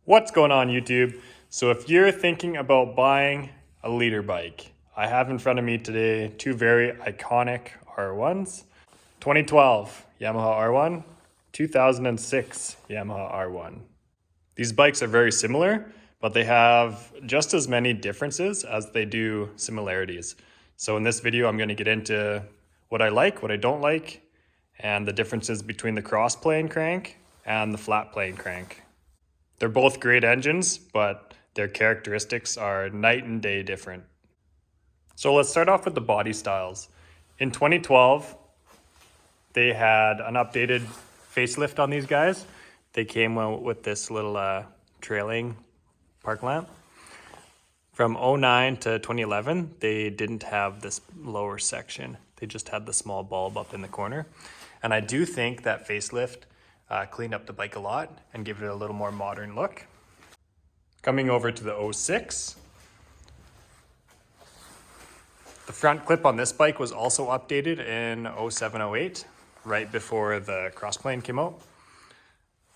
What's going on YouTube? So if you're thinking about buying a leader bike, I have in front of me today two very iconic R1s. 2012 Yamaha R1, 2006 Yamaha R1. These bikes are very similar, but they have just as many differences as they do similarities. So in this video, I'm going to get into what I like, what I don't like, and the differences between the Crossplane crank and the Flatplane crank. They're both great engines, but their characteristics are night and day different. So let's start off with the body styles. In 2012, they had an updated facelift on these guys. They came with this little trailing park lamp. From 09 to 2011, they didn't have this lower section. They just had the small bulb up in the corner. And I do think that facelift cleaned up the bike a lot and gave it a little more modern look. Coming over to the 06. The front clip on this bike was also updated in 07-08, right before the Crossplane came out.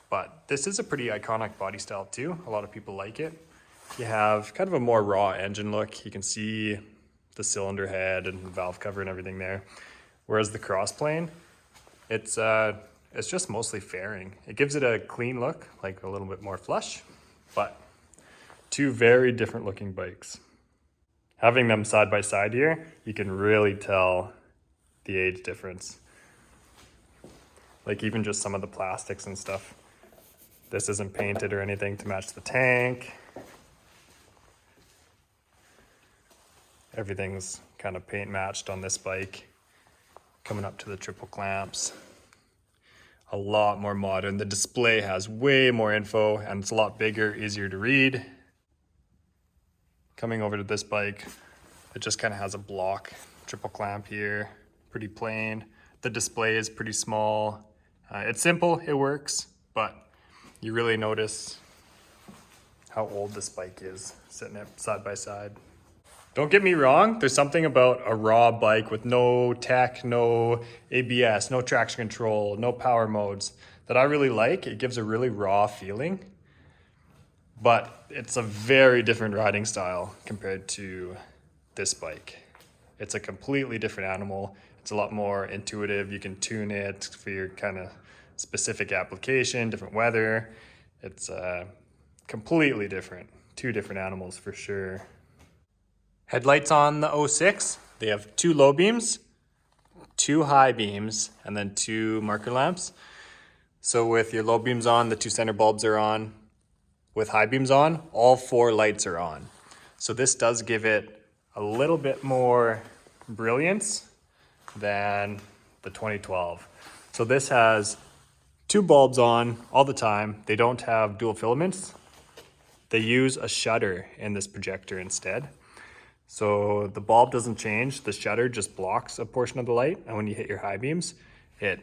But this is a pretty iconic body style too. A lot of people like it. You have kind of a more raw engine look. You can see the cylinder head and valve cover and everything there. Whereas the Crossplane, it's just mostly fairing. It gives it a clean look, like a little bit more flush, but two very different looking bikes. Having them side by side here, you can really tell the age difference. Like even just some of the plastics and stuff. This isn't painted or anything to match the tank. Everything's kind of paint matched on this bike. Coming up to the triple clamps. A lot more modern. The display has way more info and it's a lot bigger, easier to read. Coming over to this bike, it just kind of has a block triple clamp here, pretty plain. The display is pretty small. It's simple, it works, but you really notice how old this bike is sitting it side by side. Don't get me wrong, there's something about a raw bike with no tech, no ABS, no traction control, no power modes that I really like. It gives a really raw feeling, but it's a very different riding style compared to this bike. It's a completely different animal. It's a lot more intuitive. You can tune it for your kind of specific application, different weather. It's completely different. Two different animals for sure. Headlights on the 06, they have two low beams, two high beams, and then two marker lamps. So with your low beams on, the two center bulbs are on. With high beams on, all four lights are on. So this does give it a little bit more brilliance than the 2012. So this has two bulbs on all the time. They don't have dual filaments. They use a shutter in this projector instead. So the bulb doesn't change, the shutter just blocks a portion of the light, and when you hit your high beams, it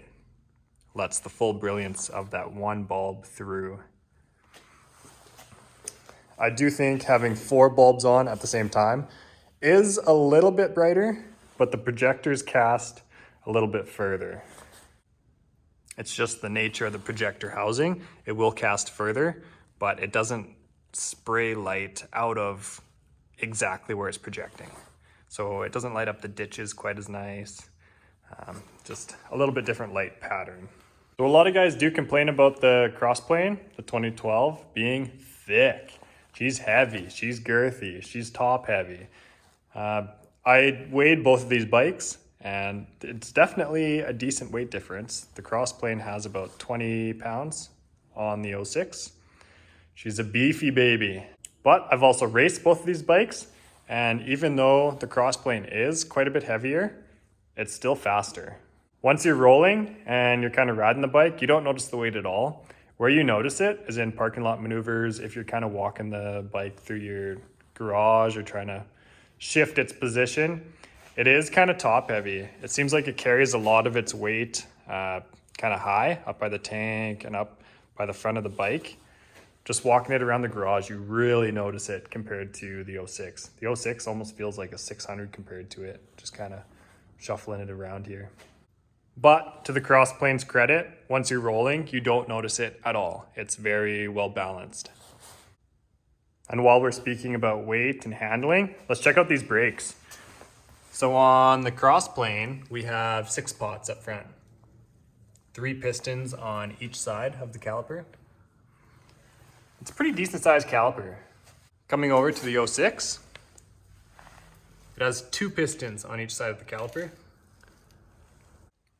lets the full brilliance of that one bulb through. I do think having four bulbs on at the same time is a little bit brighter, but the projectors cast a little bit further. It's just the nature of the projector housing. It will cast further, but it doesn't spray light out of exactly where it's projecting. So it doesn't light up the ditches quite as nice. Just a little bit different light pattern. So a lot of guys do complain about the Crossplane, the 2012, being thick. She's heavy, she's girthy, she's top heavy. I weighed both of these bikes and it's definitely a decent weight difference. The Crossplane has about 20 pounds on the 06. She's a beefy baby. But I've also raced both of these bikes, and even though the Crossplane is quite a bit heavier, it's still faster. Once you're rolling and you're kind of riding the bike, you don't notice the weight at all. Where you notice it is in parking lot maneuvers, if you're kind of walking the bike through your garage or trying to shift its position. It is kind of top heavy. It seems like it carries a lot of its weight kind of high, up by the tank and up by the front of the bike. Just walking it around the garage, you really notice it compared to the 06. The 06 almost feels like a 600 compared to it, just kind of shuffling it around here. But to the Crossplane's credit, once you're rolling, you don't notice it at all. It's very well balanced. And while we're speaking about weight and handling, let's check out these brakes. So on the Crossplane, we have 6 pots up front. 3 pistons on each side of the caliper. It's a pretty decent sized caliper. Coming over to the 06, it has 2 pistons on each side of the caliper.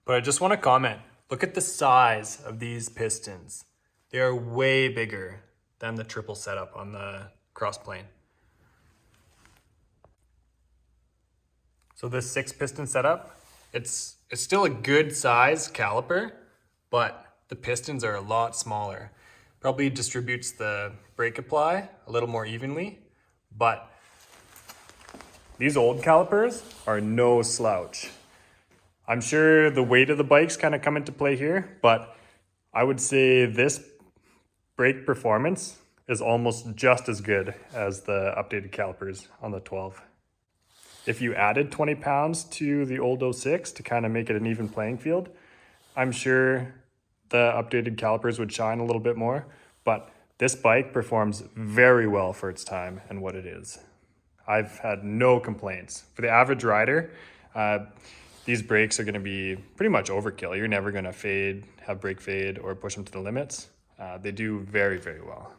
But I just want to comment, look at the size of these pistons. They are way bigger than the triple setup on the Crossplane. So this 6 piston setup, it's still a good size caliper, but the pistons are a lot smaller. Probably distributes the brake apply a little more evenly, but these old calipers are no slouch. I'm sure the weight of the bikes kind of come into play here, but I would say this brake performance is almost just as good as the updated calipers on the 12. If you added 20 pounds to the old 06 to kind of make it an even playing field, I'm sure the updated calipers would shine a little bit more, but this bike performs very well for its time and what it is. I've had no complaints. For the average rider, these brakes are going to be pretty much overkill. You're never going to have brake fade, or push them to the limits. They do very, very well.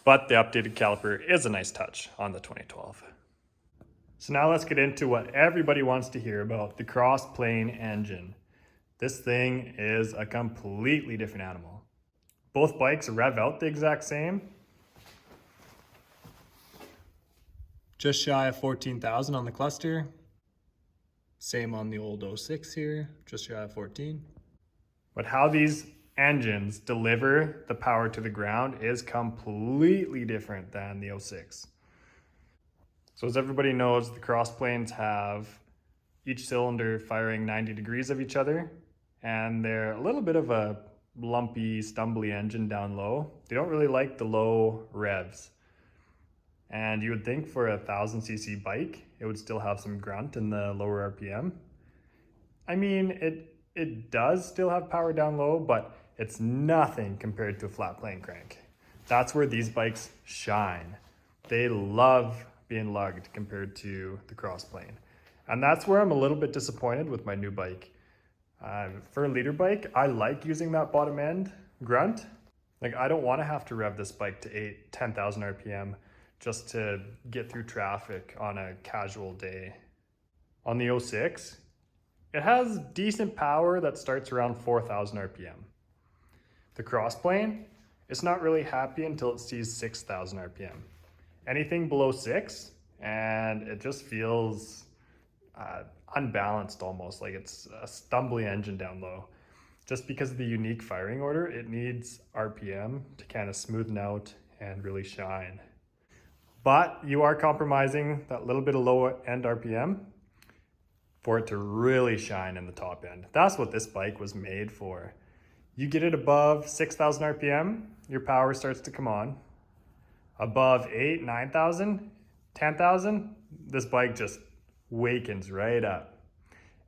But the updated caliper is a nice touch on the 2012. So now let's get into what everybody wants to hear about, the Crossplane engine. This thing is a completely different animal. Both bikes rev out the exact same. Just shy of 14,000 on the cluster. Same on the old 06 here, just shy of 14. But how these engines deliver the power to the ground is completely different than the 06. So as everybody knows, the Crossplanes have each cylinder firing 90 degrees of each other, and they're a little bit of a lumpy, stumbly engine down low. They don't really like the low revs. And you would think for a 1000cc bike, it would still have some grunt in the lower RPM. I mean, it does still have power down low, but it's nothing compared to a flat plane crank. That's where these bikes shine. They love being lugged compared to the Crossplane. And that's where I'm a little bit disappointed with my new bike. For a leader bike, I like using that bottom end grunt. Like, I don't want to have to rev this bike to 10,000 RPM just to get through traffic on a casual day. On the 06, it has decent power that starts around 4,000 RPM. The Crossplane, it's not really happy until it sees 6,000 RPM. Anything below 6, and it just feels unbalanced almost, like it's a stumbly engine down low. Just because of the unique firing order, it needs RPM to kind of smoothen out and really shine. But you are compromising that little bit of low end RPM for it to really shine in the top end. That's what this bike was made for. You get it above 6,000 RPM, your power starts to come on. Above 8, 9,000, 10,000, this bike just wakens right up.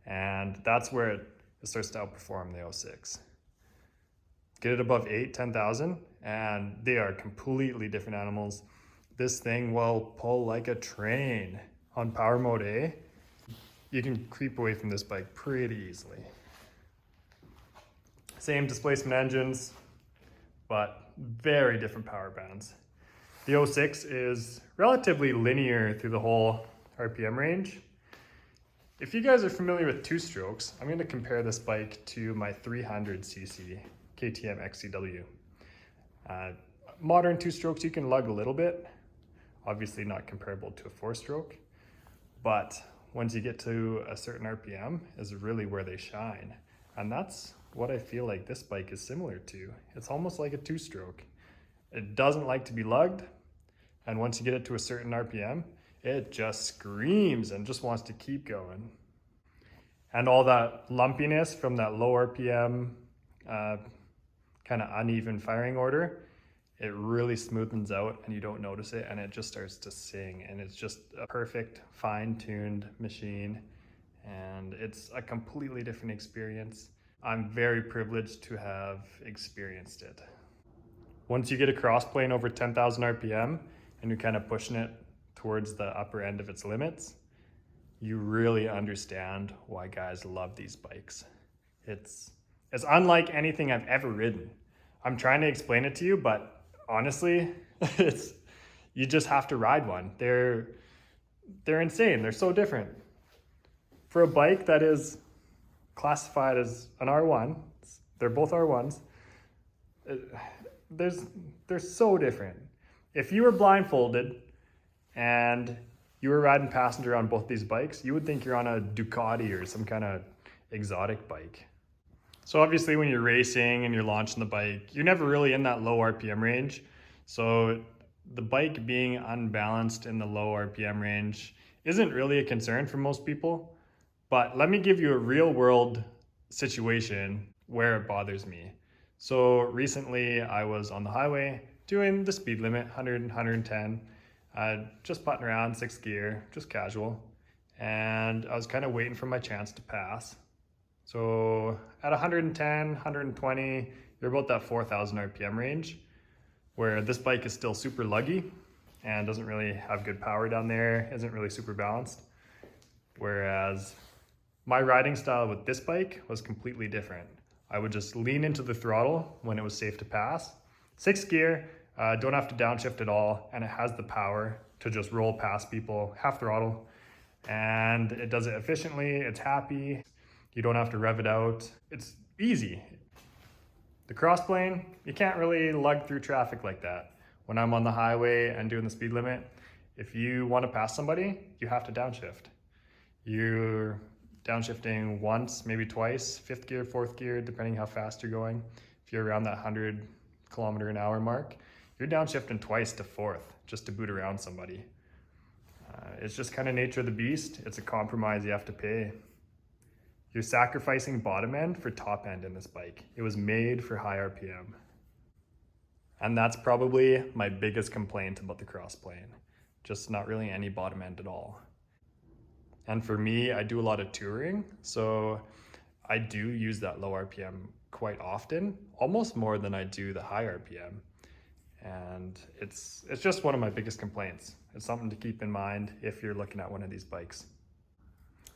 And that's where it starts to outperform the 06. Get it above 8, 10,000, and they are completely different animals. This thing will pull like a train. On power mode A, you can creep away from this bike pretty easily. Same displacement engines, but very different power bands. The 06 is relatively linear through the whole RPM range. If you guys are familiar with two strokes, I'm going to compare this bike to my 300cc KTM XCW. Modern two strokes you can lug a little bit, obviously not comparable to a 4-stroke, but once you get to a certain RPM is really where they shine. And that's what I feel like this bike is similar to. It's almost like a 2-stroke. It doesn't like to be lugged, and once you get it to a certain RPM, it just screams and just wants to keep going. And all that lumpiness from that low RPM kind of uneven firing order, it really smoothens out and you don't notice it, and it just starts to sing, and it's just a perfect fine-tuned machine, and it's a completely different experience. I'm very privileged to have experienced it. Once you get a Crossplane over 10,000 RPM, and you're kind of pushing it towards the upper end of its limits, you really understand why guys love these bikes. It's unlike anything I've ever ridden. I'm trying to explain it to you, but honestly, you just have to ride one. They're insane. They're so different. For a bike that is classified as an R1, they're both R1s, they're so different. If you were blindfolded and you were riding passenger on both these bikes, you would think you're on a Ducati or some kind of exotic bike. So obviously when you're racing and you're launching the bike, you're never really in that low RPM range. So the bike being unbalanced in the low RPM range isn't really a concern for most people. But let me give you a real world situation where it bothers me. So recently I was on the highway doing the speed limit, 100, 110, just putting around 6th gear, just casual. And I was kind of waiting for my chance to pass. So at 110, 120, you're about that 4,000 RPM range, where this bike is still super luggy and doesn't really have good power down there, isn't really super balanced. Whereas my riding style with this bike was completely different. I would just lean into the throttle when it was safe to pass. 6th gear, don't have to downshift at all, and it has the power to just roll past people, half throttle, and it does it efficiently, it's happy, you don't have to rev it out, it's easy. The Crossplane, you can't really lug through traffic like that. When I'm on the highway and doing the speed limit, if you want to pass somebody, you have to downshift. You're downshifting once, maybe twice, 5th gear, 4th gear, depending how fast you're going. If you're around that 100 kilometer an hour mark, you're downshifting twice to 4th just to boot around somebody. It's just kind of nature of the beast. It's a compromise you have to pay. You're sacrificing bottom end for top end in this bike. It was made for high RPM. And that's probably my biggest complaint about the Crossplane. Just not really any bottom end at all. And for me, I do a lot of touring, so I do use that low RPM quite often, almost more than I do the high RPM. And it's just one of my biggest complaints. It's something to keep in mind if you're looking at one of these bikes.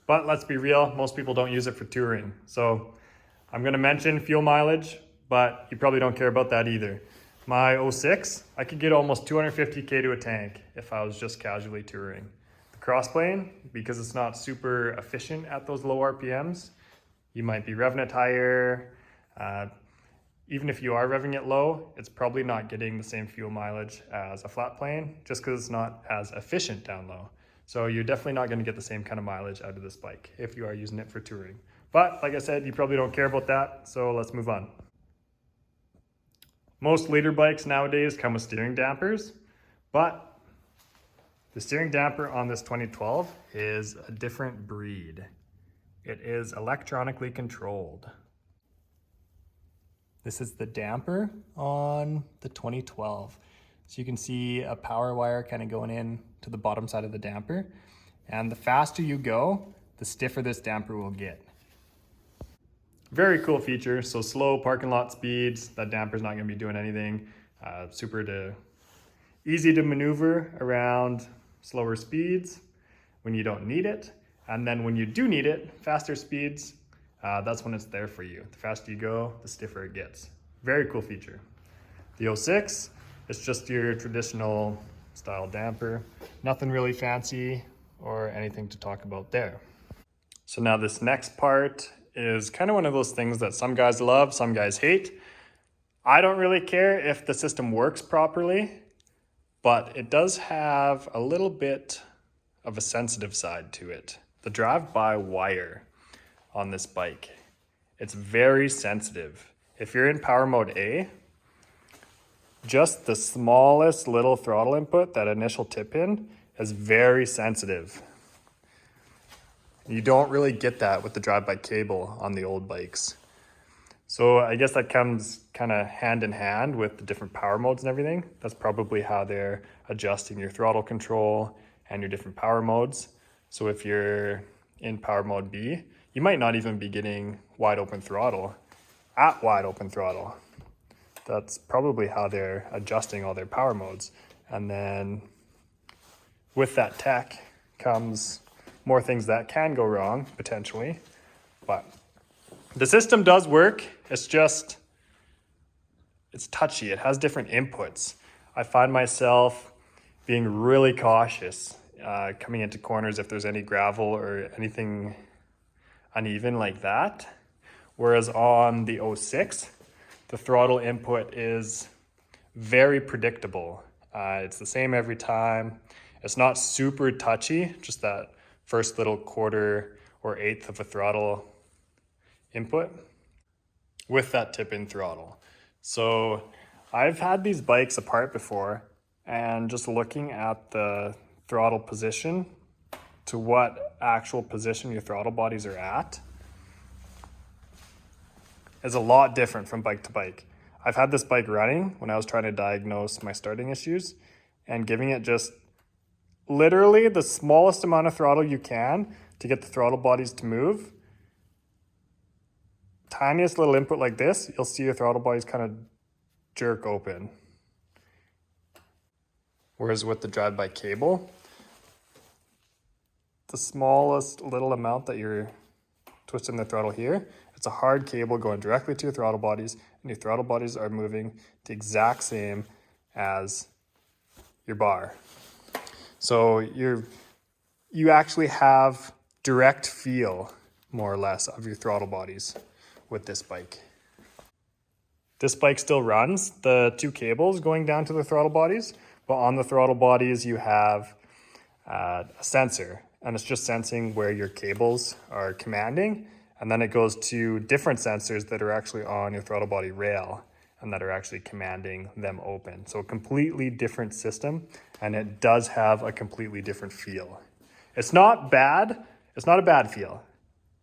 But let's be real, most people don't use it for touring. So I'm gonna mention fuel mileage, but you probably don't care about that either. My 06, I could get almost 250K to a tank if I was just casually touring. Crossplane, because it's not super efficient at those low RPMs, you might be revving it higher. Even if you are revving it low, it's probably not getting the same fuel mileage as a Flatplane just because it's not as efficient down low. So you're definitely not going to get the same kind of mileage out of this bike if you are using it for touring. But like I said, you probably don't care about that, so let's move on. Most leader bikes nowadays come with steering dampers, but the steering damper on this 2012 is a different breed. It is electronically controlled. This is the damper on the 2012. So you can see a power wire kind of going in to the bottom side of the damper. And the faster you go, the stiffer this damper will get. Very cool feature. So slow parking lot speeds, that damper's not gonna be doing anything. Easy to maneuver around slower speeds when you don't need it. And then when you do need it, faster speeds, that's when it's there for you. The faster you go, the stiffer it gets. Very cool feature. The 06, it's just your traditional style damper. Nothing really fancy or anything to talk about there. So now this next part is kind of one of those things that some guys love, some guys hate. I don't really care if the system works properly, but it does have a little bit of a sensitive side to it. The drive-by-wire on this bike, it's very sensitive. If you're in power mode A, just the smallest little throttle input, that initial tip pin, is very sensitive. You don't really get that with the drive-by cable on the old bikes. So I guess that comes kind of hand in hand with the different power modes and everything. That's probably how they're adjusting your throttle control and your different power modes. So if you're in power mode B, you might not even be getting wide open throttle at wide open throttle. That's probably how they're adjusting all their power modes. And then with that tech comes more things that can go wrong, potentially. But the system does work. It's touchy. It has different inputs. I find myself being really cautious coming into corners if there's any gravel or anything uneven like that. Whereas on the 06, the throttle input is very predictable. It's the same every time. It's not super touchy, just that first little quarter or eighth of a throttle input with that tip-in throttle. So I've had these bikes apart before, and just looking at the throttle position to what actual position your throttle bodies are at is a lot different from bike to bike. I've had this bike running when I was trying to diagnose my starting issues, and giving it just literally the smallest amount of throttle you can to get the throttle bodies to move. Tiniest little input like this, you'll see your throttle bodies kind of jerk open. Whereas with the drive-by cable, the smallest little amount that you're twisting the throttle here, it's a hard cable going directly to your throttle bodies, and your throttle bodies are moving the exact same as your bar. So you actually have direct feel, more or less, of your throttle bodies with this bike. This bike still runs the two cables going down to the throttle bodies, but on the throttle bodies you have a sensor, and it's just sensing where your cables are commanding, and then it goes to different sensors that are actually on your throttle body rail and that are actually commanding them open. So a completely different system, and it does have a completely different feel. It's not bad, it's not a bad feel.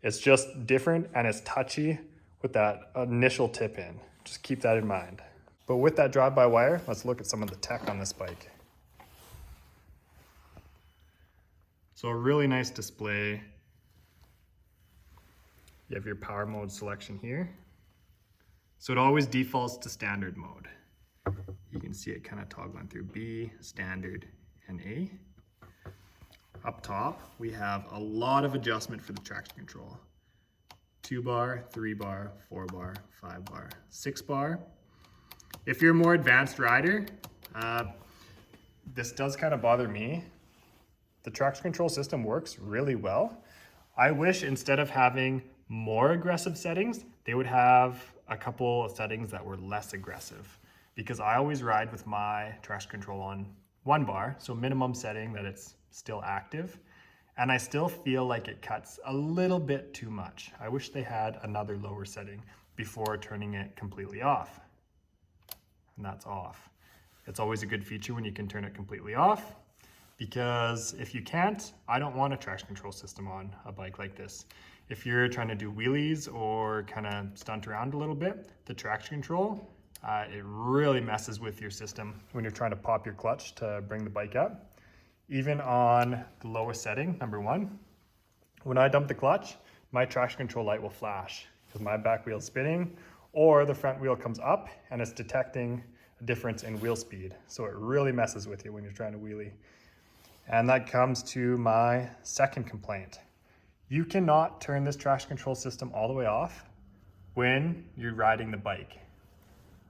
It's just different, and it's touchy with that initial tip in. Just keep that in mind. But with that drive-by-wire, let's look at some of the tech on this bike. So a really nice display. You have your power mode selection here. So it always defaults to standard mode. You can see it kind of toggling through B, standard, and A. Up top, we have a lot of adjustment for the traction control. 2 bar, 3 bar, 4 bar, 5 bar, 6 bar. If you're a more advanced rider, this does kind of bother me. The traction control system works really well. I wish instead of having more aggressive settings, they would have a couple of settings that were less aggressive, because I always ride with my traction control on 1 bar, so minimum setting that it's still active, and I still feel like it cuts a little bit too much. I wish they had another lower setting before turning it completely off, and that's off. It's always a good feature when you can turn it completely off, because if you can't, I don't want a traction control system on a bike like this. If you're trying to do wheelies or kind of stunt around a little bit, the traction control, it really messes with your system when you're trying to pop your clutch to bring the bike up. Even on the lowest setting, number 1, when I dump the clutch, my traction control light will flash because my back wheel's spinning, or the front wheel comes up and it's detecting a difference in wheel speed. So it really messes with you when you're trying to wheelie. And that comes to my second complaint. You cannot turn this traction control system all the way off when you're riding the bike.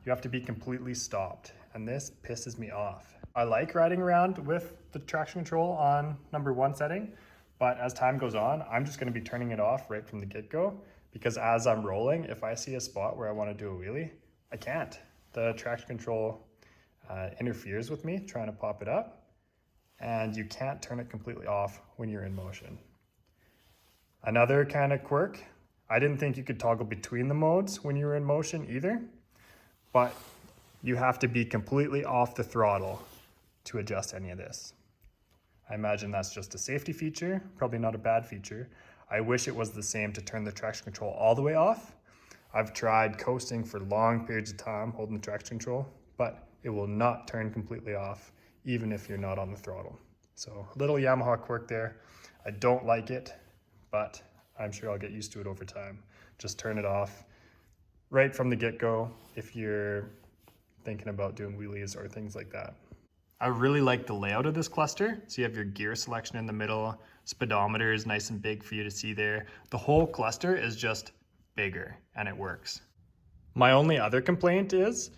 You have to be completely stopped, and this pisses me off. I like riding around with the traction control on number 1 setting, but as time goes on, I'm just gonna be turning it off right from the get-go, because as I'm rolling, if I see a spot where I wanna do a wheelie, I can't. The traction control interferes with me trying to pop it up, and you can't turn it completely off when you're in motion. Another kind of quirk, I didn't think you could toggle between the modes when you were in motion either, but you have to be completely off the throttle to adjust any of this. I imagine that's just a safety feature, probably not a bad feature. I wish it was the same to turn the traction control all the way off. I've tried coasting for long periods of time holding the traction control, but it will not turn completely off even if you're not on the throttle. So a little Yamaha quirk there. I don't like it, but I'm sure I'll get used to it over time. Just turn it off right from the get-go if you're thinking about doing wheelies or things like that. I really like the layout of this cluster. So you have your gear selection in the middle, speedometer is nice and big for you to see there. The whole cluster is just bigger and it works. My only other complaint is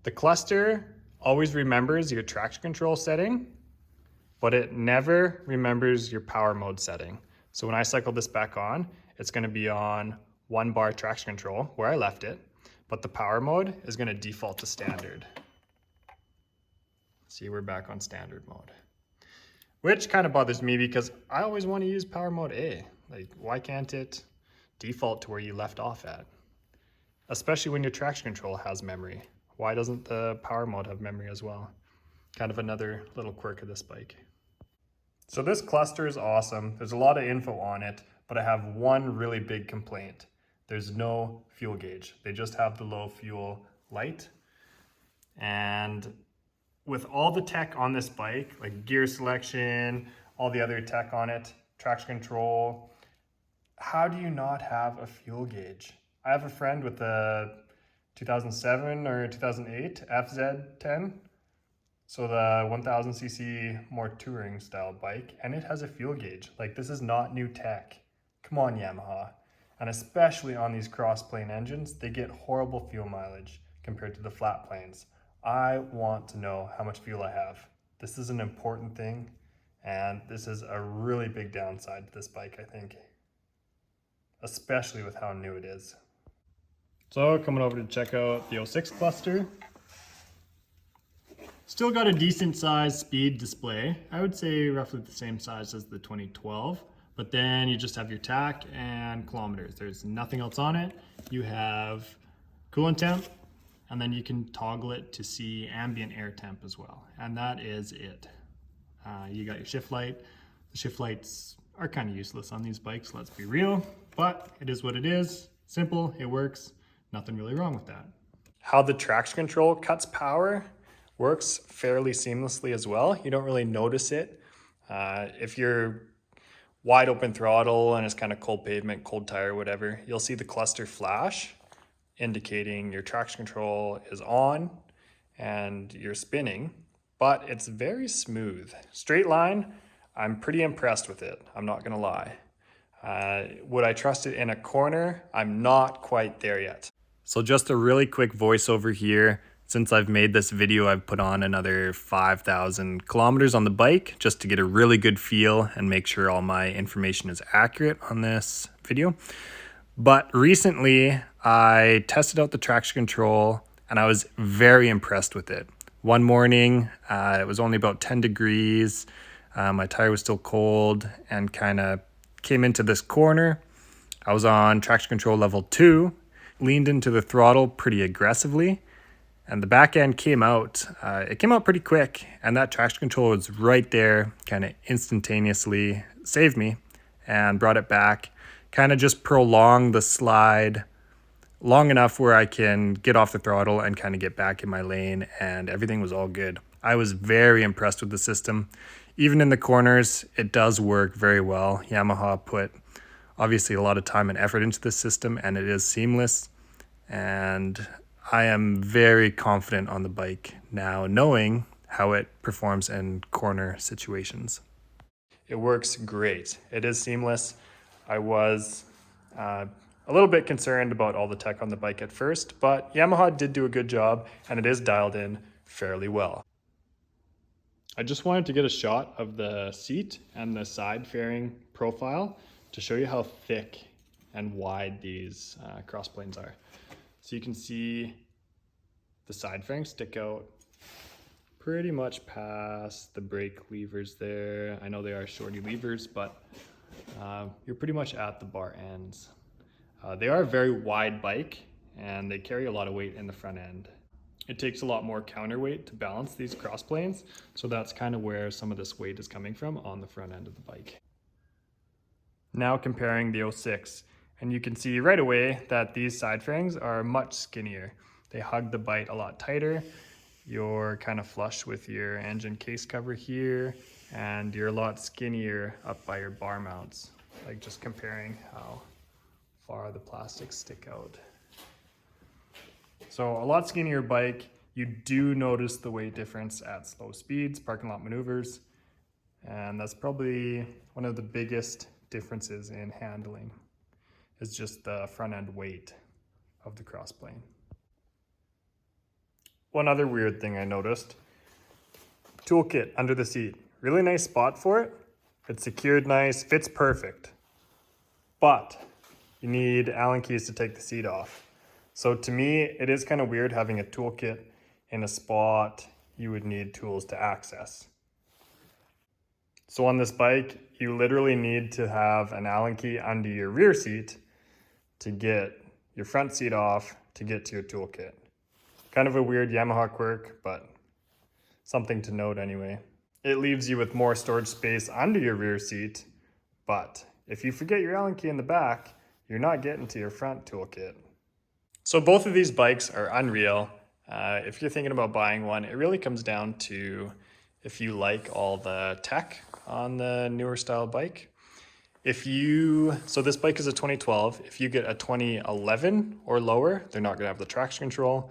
the cluster always remembers your traction control setting, but it never remembers your power mode setting. So when I cycle this back on, it's gonna be on 1 bar traction control where I left it, but the power mode is gonna default to standard. See, we're back on standard mode, which kind of bothers me because I always want to use power mode A. Like, why can't it default to where you left off at? Especially when your traction control has memory. Why doesn't the power mode have memory as well? Kind of another little quirk of this bike. So this cluster is awesome. There's a lot of info on it, but I have one really big complaint. There's no fuel gauge. They just have the low fuel light. And with all the tech on this bike, like gear selection, all the other tech on it, traction control, how do you not have a fuel gauge? I have a friend with a 2007 or 2008 FZ10, so the 1000cc more touring style bike, and it has a fuel gauge. Like, this is not new tech. Come on, Yamaha. And especially on these Crossplane engines, they get horrible fuel mileage compared to the Flatplanes. I want to know how much fuel I have. This is an important thing, and this is a really big downside to this bike, I think, especially with how new it is. So coming over to check out the 06 cluster. Still got a decent size speed display. I would say roughly the same size as the 2012, but then you just have your tach and kilometers. There's nothing else on it. You have coolant temp, and then you can toggle it to see ambient air temp as well. And that is it. You got your shift light. The shift lights are kind of useless on these bikes, let's be real, but it is what it is. Simple, it works, nothing really wrong with that. How the traction control cuts power works fairly seamlessly as well. You don't really notice it. If you're wide open throttle and it's kind of cold pavement, cold tire, whatever, you'll see the cluster flash, indicating your traction control is on and you're spinning, but it's very smooth. Straight line, I'm pretty impressed with it, I'm not gonna lie. Would I trust it in a corner? I'm not quite there yet. So just a really quick voiceover here. Since I've made this video, I've put on another 5,000 kilometers on the bike just to get a really good feel and make sure all my information is accurate on this video. But recently, I tested out the traction control and I was very impressed with it. One morning, it was only about 10 degrees. My tire was still cold and kind of came into this corner. I was on traction control level 2, leaned into the throttle pretty aggressively, and the back end came out. It came out pretty quick, and that traction control was right there, kind of instantaneously saved me and brought it back. Kind of just prolong the slide long enough where I can get off the throttle and kind of get back in my lane, and everything was all good. I was very impressed with the system. Even in the corners, it does work very well. Yamaha put obviously a lot of time and effort into this system, and it is seamless. And I am very confident on the bike now, knowing how it performs in corner situations. It works great. It is seamless. I was a little bit concerned about all the tech on the bike at first, but Yamaha did do a good job and it is dialed in fairly well. I just wanted to get a shot of the seat and the side fairing profile to show you how thick and wide these Crossplanes are. So you can see the side fairings stick out pretty much past the brake levers there. I know they are shorty levers, but you're pretty much at the bar ends. They are a very wide bike and they carry a lot of weight in the front end. It takes a lot more counterweight to balance these Crossplanes, so that's kind of where some of this weight is coming from on the front end of the bike. Now comparing the 06, and you can see right away that these side fairings are much skinnier. They hug the bite a lot tighter. You're kind of flush with your engine case cover here, and you're a lot skinnier up by your bar mounts. Like, just comparing how far the plastics stick out. So a lot skinnier bike, You do notice the weight difference at slow speeds, parking lot maneuvers, and that's probably one of the biggest differences in handling, is just the front end weight of the Crossplane. One other weird thing I noticed, toolkit under the seat. Really nice spot for it. It's secured nice, fits perfect. But you need Allen keys to take the seat off. So to me, it is kind of weird having a toolkit in a spot you would need tools to access. So on this bike, you literally need to have an Allen key under your rear seat to get your front seat off to get to your toolkit. Kind of a weird Yamaha quirk, but something to note anyway. It leaves you with more storage space under your rear seat, but if you forget your Allen key in the back, you're not getting to your front toolkit. So both of these bikes are unreal. If you're thinking about buying one, it really comes down to if you like all the tech on the newer style bike. So this bike is a 2012. If you get a 2011 or lower, they're not gonna have the traction control.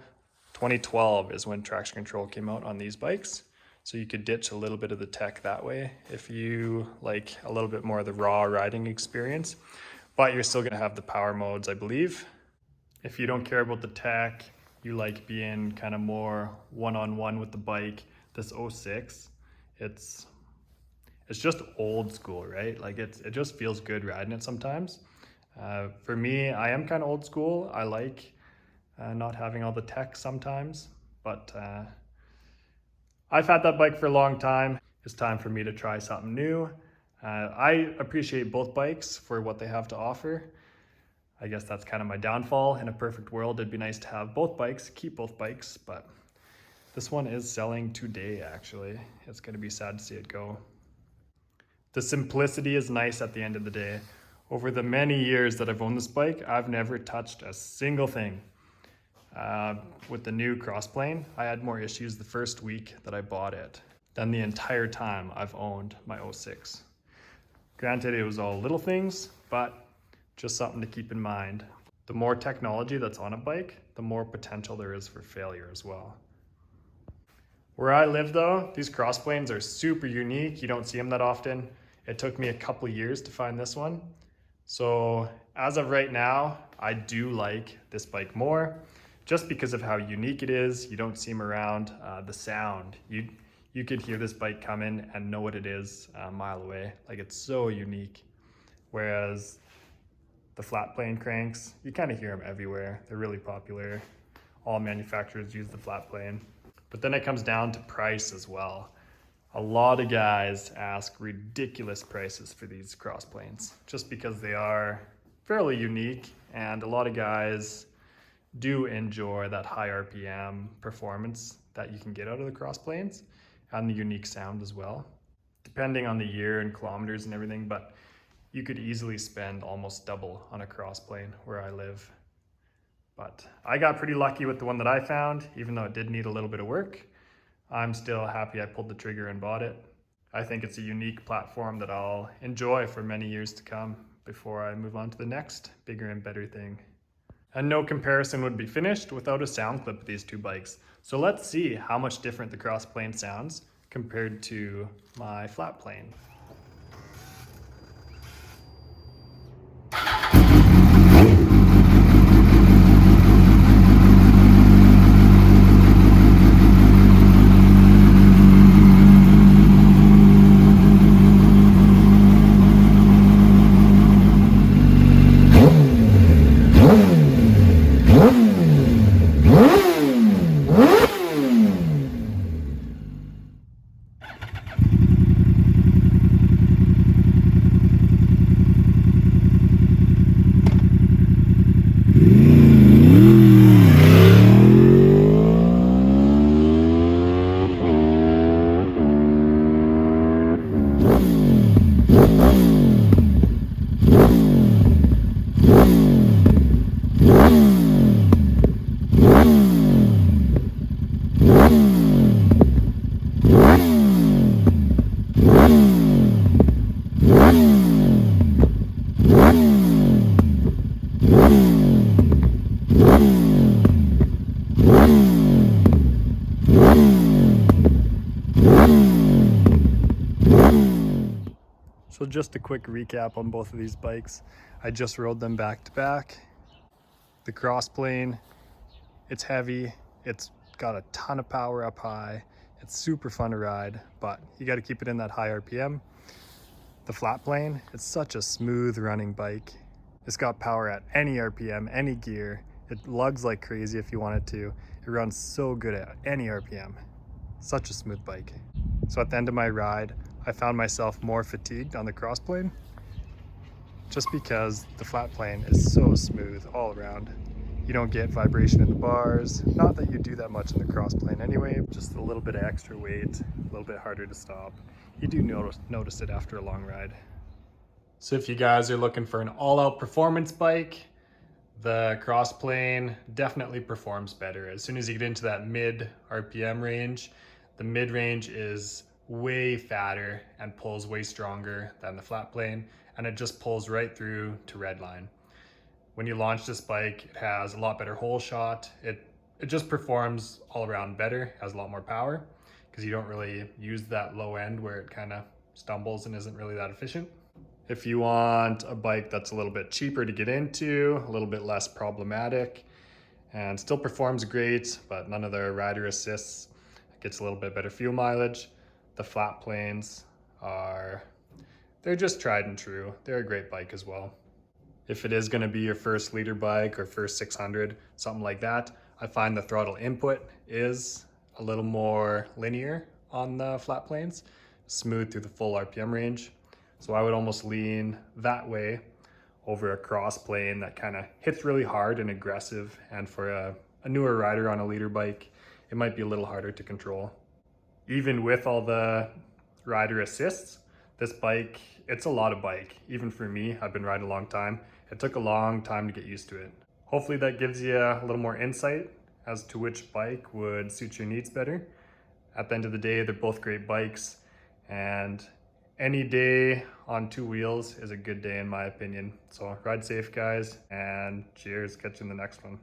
2012 is when traction control came out on these bikes. So you could ditch a little bit of the tech that way if you like a little bit more of the raw riding experience, but you're still gonna have the power modes, I believe. If you don't care about the tech, you like being kind of more one-on-one with the bike, this 06, it's just old school, right? Like it just feels good riding it sometimes. For me, I am kind of old school. I like not having all the tech sometimes, but I've had that bike for a long time. It's time for me to try something new. I appreciate both bikes for what they have to offer. I guess that's kind of my downfall. In a perfect world, it'd be nice to have both bikes, keep both bikes, but this one is selling today, actually. It's gonna be sad to see it go. The simplicity is nice at the end of the day. Over the many years that I've owned this bike, I've never touched a single thing. With the new Crossplane, I had more issues the first week that I bought it than the entire time I've owned my 06. Granted, it was all little things, but just something to keep in mind. The more technology that's on a bike, the more potential there is for failure as well. Where I live though, these Crossplanes are super unique. You don't see them that often. It took me a couple years to find this one. So as of right now, I do like this bike more just because of how unique it is. You don't see them around. The sound, you could hear this bike come in and know what it is a mile away. Like it's so unique. Whereas the Flatplane cranks, you kind of hear them everywhere. They're really popular. All manufacturers use the Flatplane. But then it comes down to price as well. A lot of guys ask ridiculous prices for these Crossplanes just because they are fairly unique, and a lot of guys do enjoy that high RPM performance that you can get out of the Crossplanes and the unique sound as well, depending on the year and kilometers and everything. But you could easily spend almost double on a Crossplane where I live. But I got pretty lucky with the one that I found, even though it did need a little bit of work. I'm still happy I pulled the trigger and bought it. I think it's a unique platform that I'll enjoy for many years to come before I move on to the next bigger and better thing. And no comparison would be finished without a sound clip of these two bikes. So let's see how much different the Crossplane sounds compared to my Flatplane. So just a quick recap on both of these bikes. I just rode them back to back. The Crossplane, it's heavy, it's got a ton of power up high, it's super fun to ride, but you got to keep it in that high RPM. The Flatplane, it's such a smooth running bike. It's got power at any RPM, any gear. It lugs like crazy if you want it to. It runs so good at any RPM. Such a smooth bike. So at the end of my ride, I found myself more fatigued on the Crossplane just because the Flatplane is so smooth all around. You don't get vibration in the bars. Not that you do that much in the Crossplane anyway, just a little bit of extra weight, a little bit harder to stop. You do notice it after a long ride. So if you guys are looking for an all-out performance bike, the Crossplane definitely performs better. As soon as you get into that mid RPM range, the mid range is way fatter and pulls way stronger than the Flatplane, and it just pulls right through to redline. When you launch this bike, it has a lot better hole shot. It just performs all around better, has a lot more power, because you don't really use that low end where it kind of stumbles and isn't really that efficient. If you want a bike that's a little bit cheaper to get into, a little bit less problematic, and still performs great, but none of the rider assists, gets a little bit better fuel mileage, the Flatplanes they're just tried and true. They're a great bike as well. If it is gonna be your first leader bike or first 600, something like that, I find the throttle input is a little more linear on the Flatplanes, smooth through the full RPM range. So I would almost lean that way over a Crossplane that kind of hits really hard and aggressive. And for a newer rider on a leader bike, it might be a little harder to control. Even with all the rider assists, this bike, it's a lot of bike. Even for me, I've been riding a long time. It took a long time to get used to it. Hopefully that gives you a little more insight as to which bike would suit your needs better. At the end of the day, they're both great bikes, and any day on two wheels is a good day in my opinion. So ride safe, guys, and cheers. Catch you in the next one.